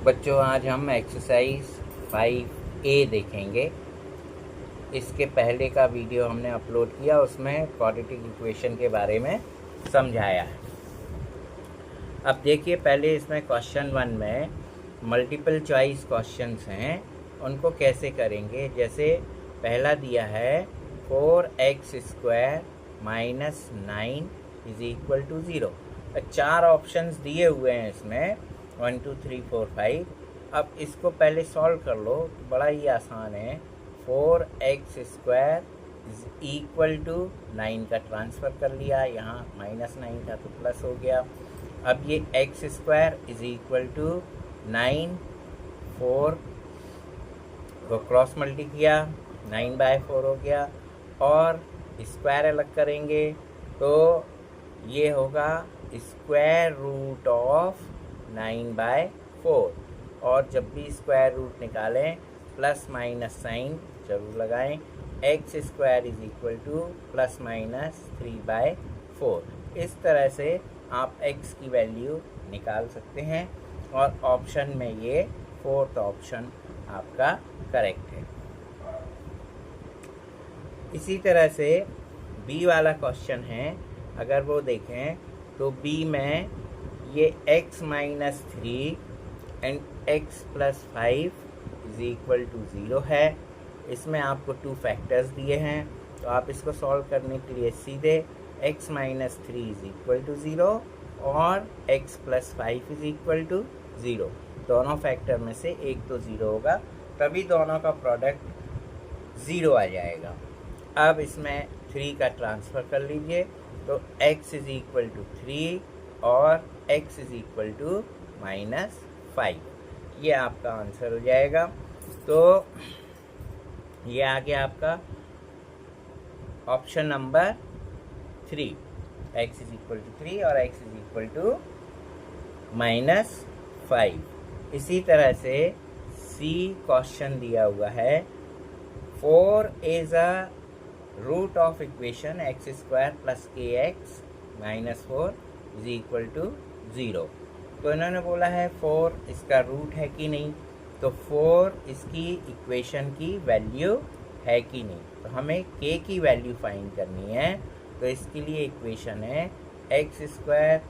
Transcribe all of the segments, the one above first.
बच्चों आज हम एक्सरसाइज 5A देखेंगे। इसके पहले का वीडियो हमने अपलोड किया, उसमें क्वाड्रेटिक इक्वेशन के बारे में समझाया है। अब देखिए, पहले इसमें क्वेश्चन 1 में मल्टीपल चॉइस क्वेश्चंस हैं, उनको कैसे करेंगे। जैसे पहला दिया है 4x² - 9 = 0। 4 ऑप्शंस दिए हुए हैं इसमें, 1 2 3 4 5। अब इसको पहले सॉल्व कर लो, बड़ा ही आसान है। 4x² = 9 का ट्रांसफ़र कर लिया, यहाँ -9 था तो प्लस हो गया। अब ये x² = 9, 4 को क्रॉस मल्टी किया, 9/4 हो गया। और स्क्वायर अलग करेंगे तो ये होगा √9/4। और जब भी स्क्वायर रूट निकालें प्लस माइनस साइन जरूर लगाएं। x² = ±3/4। इस तरह से आप x की वैल्यू निकाल सकते हैं और ऑप्शन में ये 4th ऑप्शन आपका करेक्ट है। इसी तरह से बी वाला क्वेश्चन है, अगर वो देखें तो बी में ये x - 3 एंड x + 5 = 0 है। इसमें आपको 2 फैक्टर्स दिए हैं, तो आप इसको सॉल्व करने के लिए सीधे x - 3 = 0 और x + 5 = 0। दोनों फैक्टर में से एक तो 0 होगा, तभी दोनों का प्रोडक्ट 0 आ जाएगा। अब इसमें 3 का ट्रांसफ़र कर लीजिए, तो x = 3 और x = -5। ये आपका आंसर हो जाएगा। तो ये आ गया आपका ऑप्शन नंबर 3, x = 3 और x = -5। इसी तरह से सी क्वेश्चन दिया हुआ है, 4 is a root of equation x² + kx - 4 = 0। तो इन्होंने बोला है 4 इसका रूट है कि नहीं, तो 4 इसकी इक्वेशन की वैल्यू है कि नहीं। तो हमें k की वैल्यू फाइंड करनी है, तो इसके लिए इक्वेशन है x²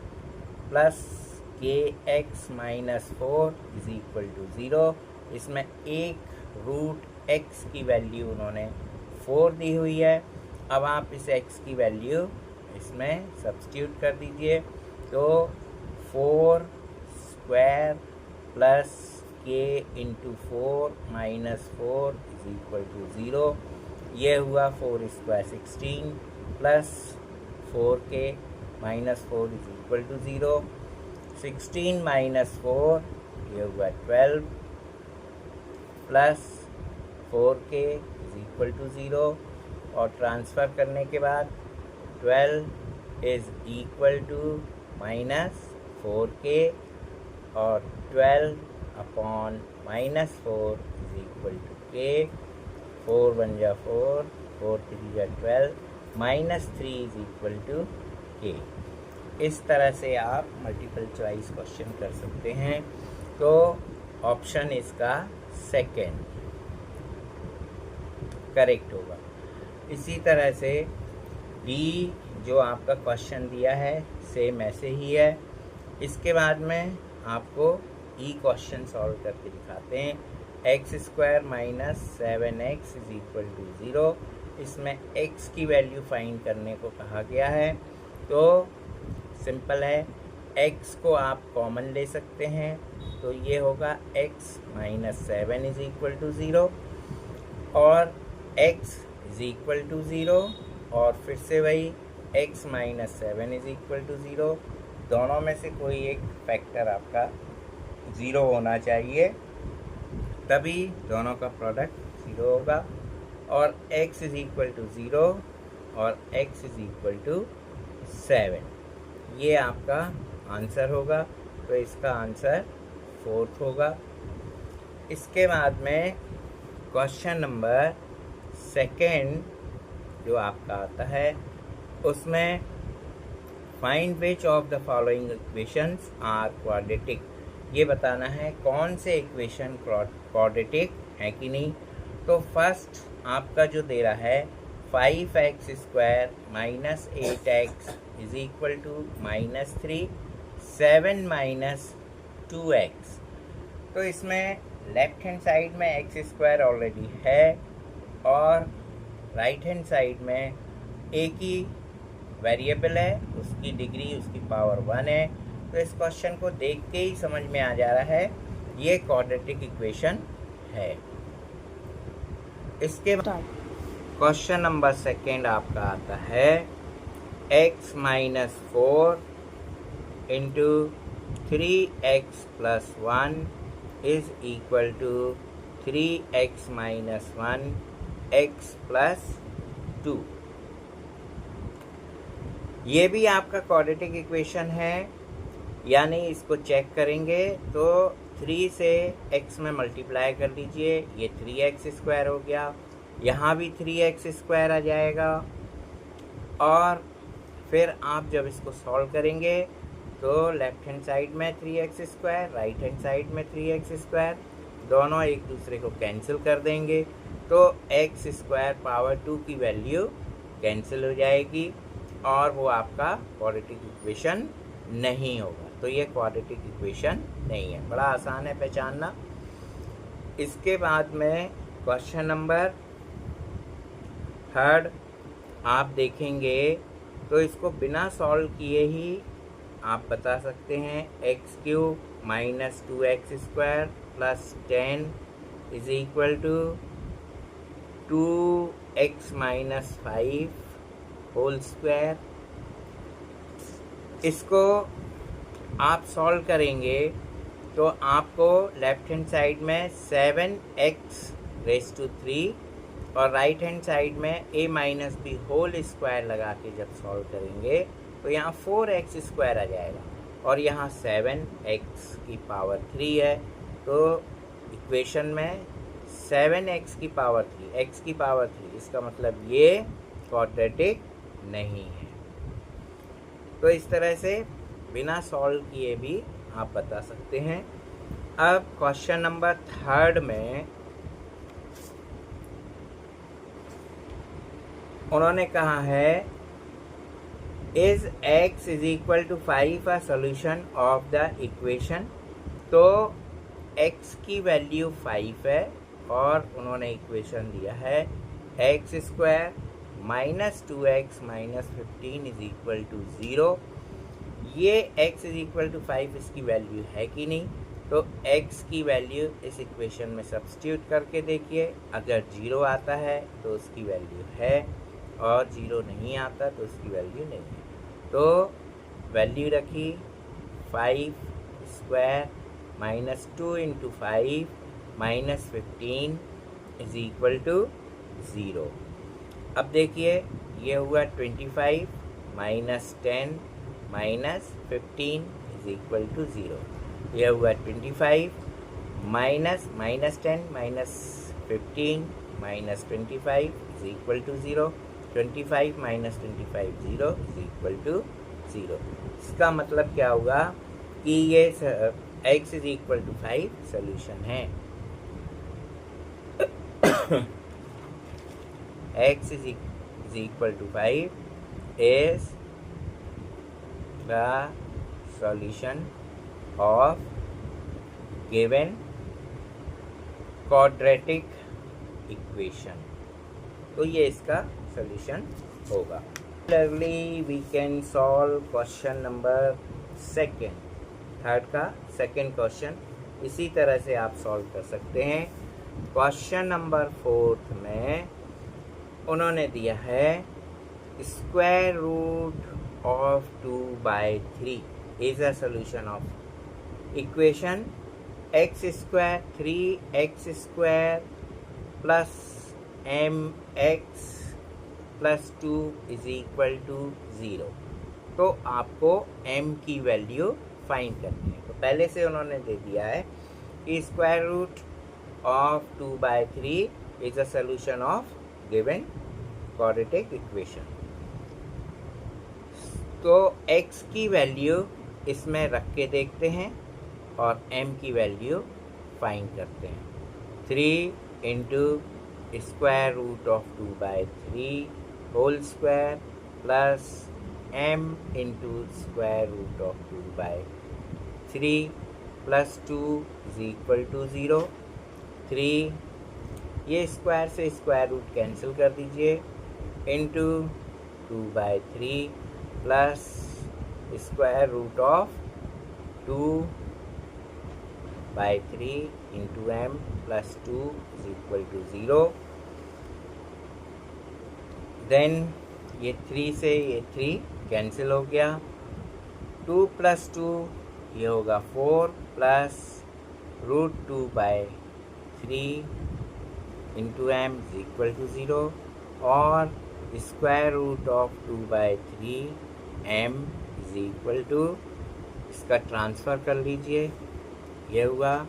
+ kx - 4 = 0। इसमें एक रूट x की वैल्यू उन्होंने 4 दी हुई है। अब आप इस x की वैल्यू इसमें सब्स्टिट्यूट कर दीजिए, तो 4² + k × 4 - 4 = 0। ये हुआ 4² 16 + 4k - 4 = 0। 16 - 4 ये हुआ 12 + 4k = 0। और ट्रांसफ़र करने के बाद 12 = -4k और 12/-4 = k। 4 × 1 = 4, 4 × 3 = 12, -3 = k। इस तरह से आप मल्टीपल चॉइस क्वेश्चन कर सकते हैं। तो ऑप्शन इसका सेकेंड करेक्ट होगा। इसी तरह से डी जो आपका क्वेश्चन दिया है सेम ऐसे ही है। इसके बाद में आपको ई क्वेश्चन सॉल्व करके दिखाते हैं। x² - 7x = 0। इसमें x की वैल्यू फाइंड करने को कहा गया है, तो सिंपल है, x को आप कॉमन ले सकते हैं, तो ये होगा x - 7 = 0 और x = 0 और फिर से वही x - 7 = 0। दोनों में से कोई एक फैक्टर आपका 0 होना चाहिए, तभी दोनों का प्रोडक्ट 0 होगा। और x = 0 और x = 7, ये आपका आंसर होगा। तो इसका आंसर 4th होगा। इसके बाद में क्वेश्चन नंबर सेकेंड जो आपका आता है, उसमें find which of the following equations are quadratic. ये बताना है कौन से इक्वेशन क्वाड्रेटिक है कि नहीं। तो फर्स्ट आपका जो दे रहा है 5x² minus 8x is equal to -3, 7 minus 2x। तो इसमें लेफ्ट हैंड साइड में x² ऑलरेडी है और राइट हैंड साइड में एक ही वेरिएबल है, उसकी डिग्री उसकी पावर 1 है। तो इस क्वेश्चन को देख के ही समझ में आ जा रहा है ये क्वाड्रेटिक इक्वेशन है। इसके बाद क्वेश्चन नंबर सेकेंड आपका आता है x minus 4 into 3x plus 1 is equal to 3x minus 1 x plus 2। ये भी आपका क्वाड्रेटिक इक्वेशन है, यानी इसको चेक करेंगे तो 3 से x में मल्टीप्लाई कर लीजिए, ये 3x² हो गया, यहाँ भी 3x² आ जाएगा। और फिर आप जब इसको सॉल्व करेंगे तो लेफ्ट हैंड साइड में 3x², राइट हैंड साइड में 3x², दोनों एक दूसरे को कैंसिल कर देंगे तो x² पावर 2 की वैल्यू कैंसिल हो जाएगी और वो आपका क्वाड्रेटिक इक्वेशन नहीं होगा। तो ये क्वाड्रेटिक इक्वेशन नहीं है, बड़ा आसान है पहचानना। इसके बाद में क्वेश्चन नंबर थर्ड आप देखेंगे तो इसको बिना सॉल्व किए ही आप बता सकते हैं x³ minus 2x² plus 10 is equal to 2x minus 5 whole square. इसको आप सॉल्व करेंगे तो आपको लेफ्ट हैंड साइड में 7x⁻³ और राइट हैंड साइड में a minus b whole square लगा के जब सॉल्व करेंगे तो यहाँ 4x² आ जाएगा और यहाँ 7x की पावर 3 है। तो इक्वेशन में 7x की पावर 3, x की पावर 3, इसका मतलब ये क्वाड्रेटिक नहीं है। तो इस तरह से बिना सॉल्व किए भी आप बता सकते हैं। अब क्वेश्चन नंबर थर्ड में उन्होंने कहा है is x is equal to 5 a solution of the equation. तो x की वैल्यू 5 है और उन्होंने इक्वेशन दिया है x² minus 2x minus 15 is equal to 0। ये x इज इक्वल टू 5 इसकी वैल्यू है कि नहीं। तो x की वैल्यू इस इक्वेशन में सब्स्टिट्यूट करके देखिए, अगर 0 आता है तो उसकी वैल्यू है और 0 नहीं आता तो उसकी वैल्यू नहीं है। तो वैल्यू रखी 5² minus 2 into 5 minus 15 is equal to 0। अब देखिए ये हुआ 25 minus 10 minus 15 is equal to 0। यह हुआ 25 minus 10 minus 15 minus 25 is equal to 0। 25 minus 25 0 is equal to 0। इसका मतलब क्या होगा कि ये x is equal to 5 solution है। x is equal to 5 is the solution of given quadratic equation। तो ये इसका solution होगा। Similarly we can solve question number second, third का सेकेंड क्वेश्चन इसी तरह से आप सॉल्व कर सकते हैं। क्वेश्चन नंबर फोर्थ में उन्होंने दिया है square root of 2/3 is a solution of equation x² 3x² plus mx plus 2 is equal to 0। तो आपको m की वैल्यू फाइंड करनी है। तो पहले से उन्होंने दे दिया है कि square root of 2/3 is a solution of given quadratic equation. तो x की वैल्यू इसमें रख के देखते हैं और m की वैल्यू फाइंड करते हैं। 3 into square root of 2/3 whole square plus m into square root of 2/3 plus 2 is equal to 0। 3 ये स्क्वायर से स्क्वायर रूट कैंसिल कर दीजिए, into 2/3 plus square root of 2/3 into m plus 2 is equal to 0। Then ये 3 से ये 3 cancel हो गया, 2 plus 2 ये होगा 4 plus root 2/3 into m is equal to 0 और square root of 2/3 m is equal to, इसका ट्रांसफ़र कर लीजिए, ये हुआ।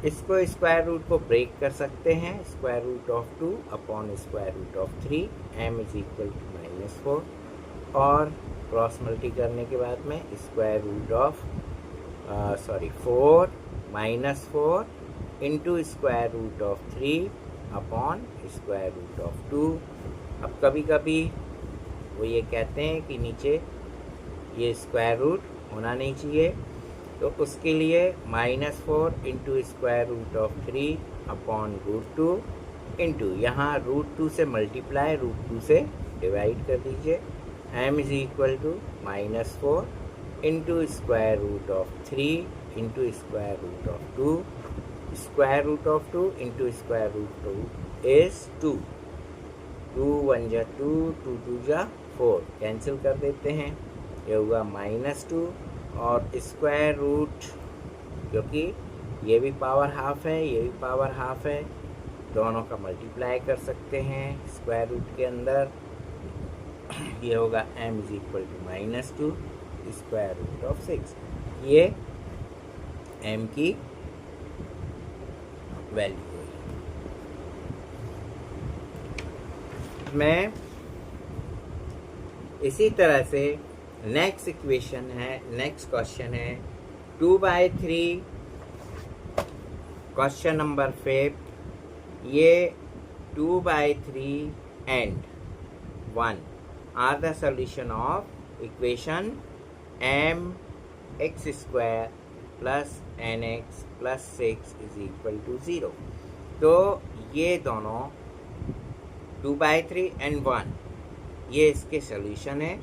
इसको स्क्वायर रूट को ब्रेक कर सकते हैं, square root of 2 upon square root of 3 m is equal to -4 और क्रॉस मल्टी करने के बाद में square root of 4 -4 into square root of 3 upon square root of 2। अब कभी कभी वो ये कहते हैं कि नीचे ये स्क्वायर रूट होना नहीं चाहिए, तो उसके लिए -4 into square root of 3 upon √2 into यहाँ √2 से मल्टीप्लाई √2 से डिवाइड कर दीजिए, m is equal to -4 into square root of 3 into square root of 2, square root of 2 into square root 2 is 2, 2 1 जा 2, 2 2 जा 4 कैंसिल कर देते हैं, ये हुआ -2 और स्क्वायर रूट, क्योंकि ये भी पावर हाफ है ये भी पावर हाफ है, दोनों का मल्टीप्लाई कर सकते हैं स्क्वायर रूट के अंदर, ये होगा m is equal to -2 square root of 6। ये m की वैल्यू है। मैं इसी तरह से नेक्स्ट इक्वेशन है, नेक्स्ट क्वेश्चन है 2/3, क्वेश्चन नंबर 5। ये 2/3 and 1 are the solution of equation mx² plus nx plus 6 is equal to 0। तो ये दोनों 2/3 and 1 ये इसके सॉल्यूशन है।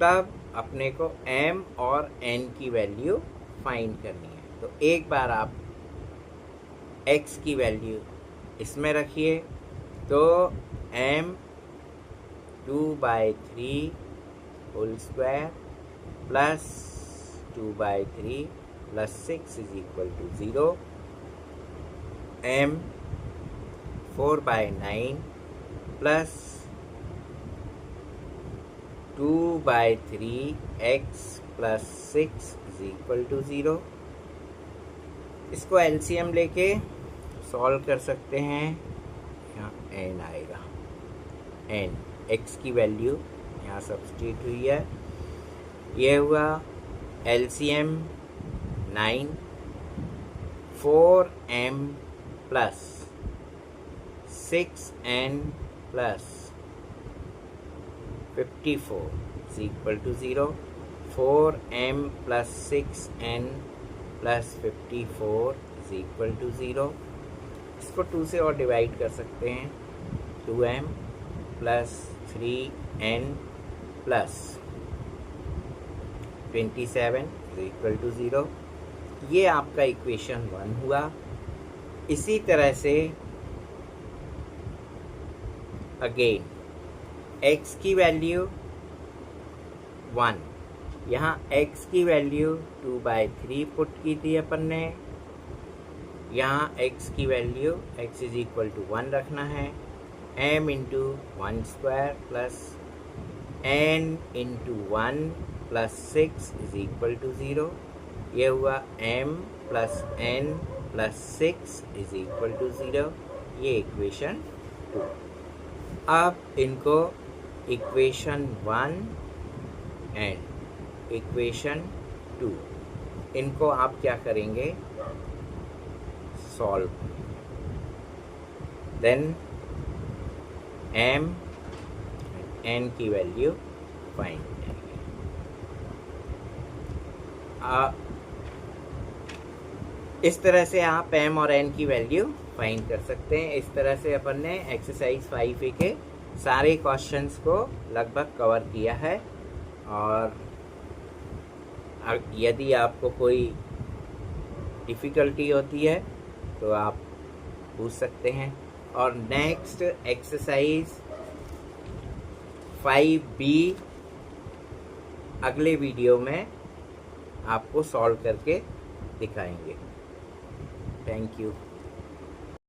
तब अपने को m और n की वैल्यू फाइंड करनी है। तो एक बार आप x की वैल्यू इसमें रखिए, तो m 2/3 whole square plus 2/3 plus 6 is equal to 0, m 4/9 plus 2/3x plus 6 is equal to 0। इसको एलसीएम लेके सॉल्व कर सकते हैं, यहाँ n आएगा, n x की वैल्यू यहाँ सब्स्टिट्यूट हुई है, ये हुआ LCM 9, 4m plus 6n plus 54 is equal to 0, 4m plus 6n plus 54 is equal to 0। इसको 2 से और डिवाइड कर सकते हैं, 2m plus 3n plus 27 is equal to 0। ये आपका इक्वेशन 1 हुआ। इसी तरह से अगेन x की वैल्यू 1, यहाँ x की वैल्यू 2/3 पुट की थी अपन ने, यहाँ x की वैल्यू x इज इक्वल टू 1 रखना है, m into 1 square plus n into 1 plus 6 is equal to 0, ये हुआ m plus n plus 6 is equal to 0, ये इक्वेशन 2। अब इनको इक्वेशन 1 एंड इक्वेशन 2 इनको आप क्या करेंगे, सॉल्व, देन m n की वैल्यू फाइंड करेंगे। इस तरह से आप m और n की वैल्यू फाइंड कर सकते हैं। इस तरह से अपन ने एक्सरसाइज 5A के सारे क्वेश्चंस को लगभग कवर किया है। और यदि आपको कोई डिफ़िकल्टी होती है तो आप पूछ सकते हैं। और नेक्स्ट एक्सरसाइज 5B अगले वीडियो में आपको सॉल्व करके दिखाएंगे। Thank you.